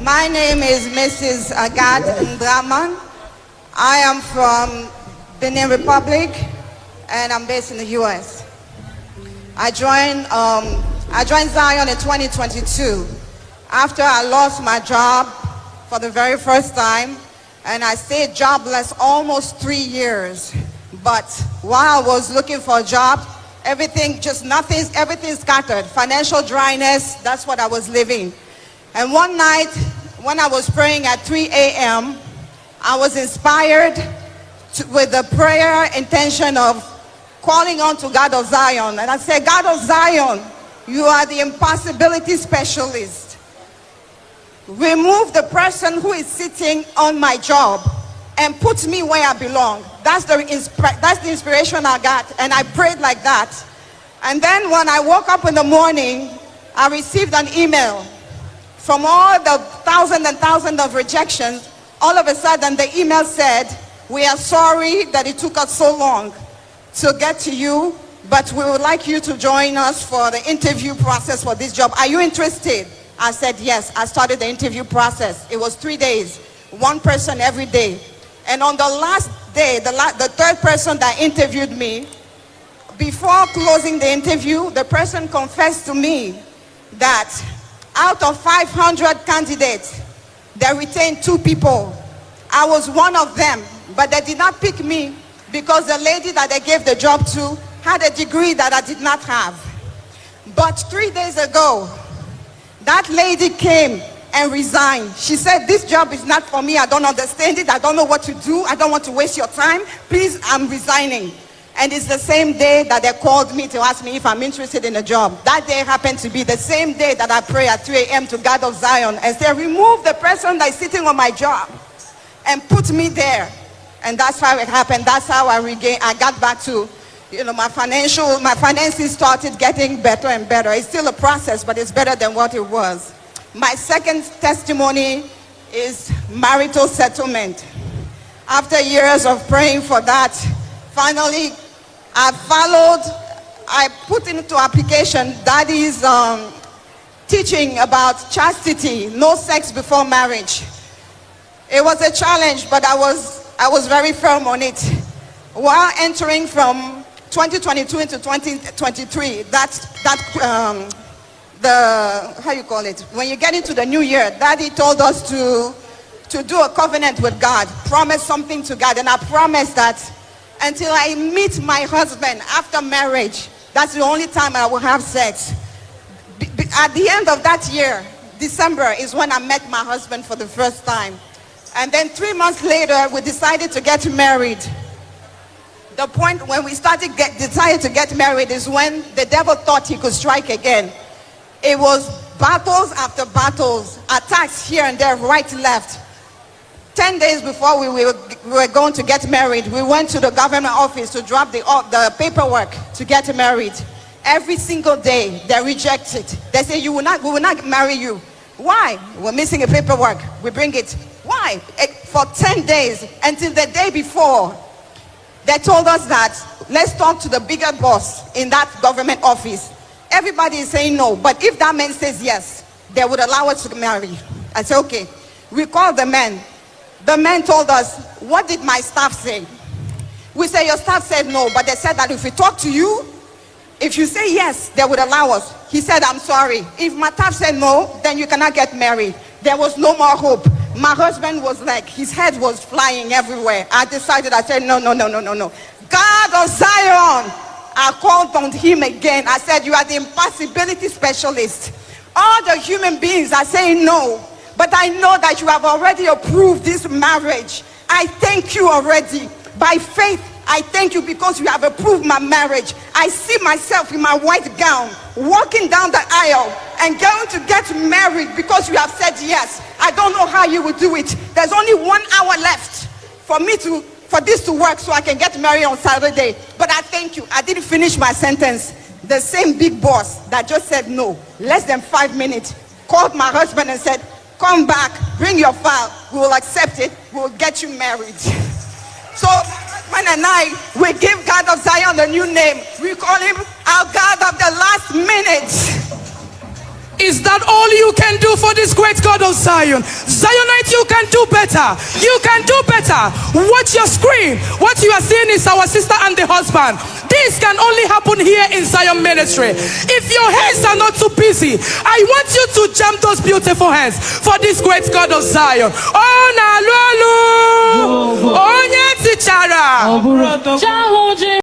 My name is Mrs. Agat Ndraman. I am from Benin Republic, and I'm based in the U.S. I joined Zion in 2022 after I lost my job for the very first time, and I stayed jobless almost 3 years. But while I was looking for a job, everything scattered. Financial dryness, that's what I was living. And one night, when I was praying at 3 a.m., I was inspired with the prayer intention of calling on to God of Zion. And I said, God of Zion, you are the impossibility specialist. Remove the person who is sitting on my job and put me where I belong. That's the inspiration I got, and I prayed like that. And then when I woke up in the morning, I received an email. From all the thousands and thousands of rejections, all of a sudden the email said, we are sorry that it took us so long to get to you, but we would like you to join us for the interview process for this job. Are you interested? I said yes. I started the interview process. It was 3 days, one person every day. And on the last day, the third person that interviewed me, before closing the interview, the person confessed to me that out of 500 candidates, they retained 2 people. I was one of them, but they did not pick me because the lady that they gave the job to had a degree that I did not have. But 3 days ago, that lady came and resigned. She said, this job is not for me. I don't understand it. I don't know what to do. I don't want to waste your time. Please, I'm resigning. And it's the same day that they called me to ask me if I'm interested in a job. That day happened to be the same day that I pray at 3 a.m. to God of Zion and say, remove the person that is sitting on my job and put me there. And that's how it happened. That's how I got back to, my finances started getting better and better. It's still a process, but it's better than what it was. My second testimony is marital settlement. After years of praying for that, finally, I put into application Daddy's teaching about chastity, no sex before marriage. It was a challenge, but I was very firm on it. While entering from 2022 into 2023, when you get into the new year, Daddy told us to do a covenant with God, promise something to God, and I promised that until I meet my husband after marriage, that's the only time I will have sex. At the end of that year, December, is when I met my husband for the first time. And then 3 months later, we decided to get married. The point when we decided to get married is when the devil thought he could strike again. It was battles after battles, attacks here and there, right, left. 10 days before we were going to get married, we went to the government office to drop the paperwork to get married. Every single day, they reject it. They say, we will not marry you. Why? We're missing a paperwork. We bring it. Why? For 10 days, until the day before, they told us that, let's talk to the bigger boss in that government office. Everybody is saying no, but if that man says yes, they would allow us to marry. I said, okay. We called the man. The man told us, what did my staff say? We said, your staff said no, but they said that if we talk to you, if you say yes, they would allow us. He said, I'm sorry. If my staff said no, then you cannot get married. There was no more hope. My husband was like, his head was flying everywhere. I said, no. God of Zion, I called on him again. I said, you are the impossibility specialist. All the human beings are saying no. But I know that you have already approved this marriage. I thank you already. By faith, I thank you because you have approved my marriage. I see myself in my white gown, walking down the aisle and going to get married because you have said yes. I don't know how you will do it. There's only 1 hour left for this to work so I can get married on Saturday. But I thank you. I didn't finish my sentence. The same big boss that just said no, less than 5 minutes, called my husband and said, come back, bring your file, we will accept it, we will get you married. So my husband and I, we give God of Zion a new name. We call him our God of the last minute. Is that all you can do for this great God of Zion? Zionite, you can do better. You can do better. Watch your screen. What you are seeing is our sister and the husband. This can only happen here in Zion Ministry. If your hands are not too busy, I want you to jump those beautiful hands for this great God of Zion. Oh, na lulu. Oh, nyetichara.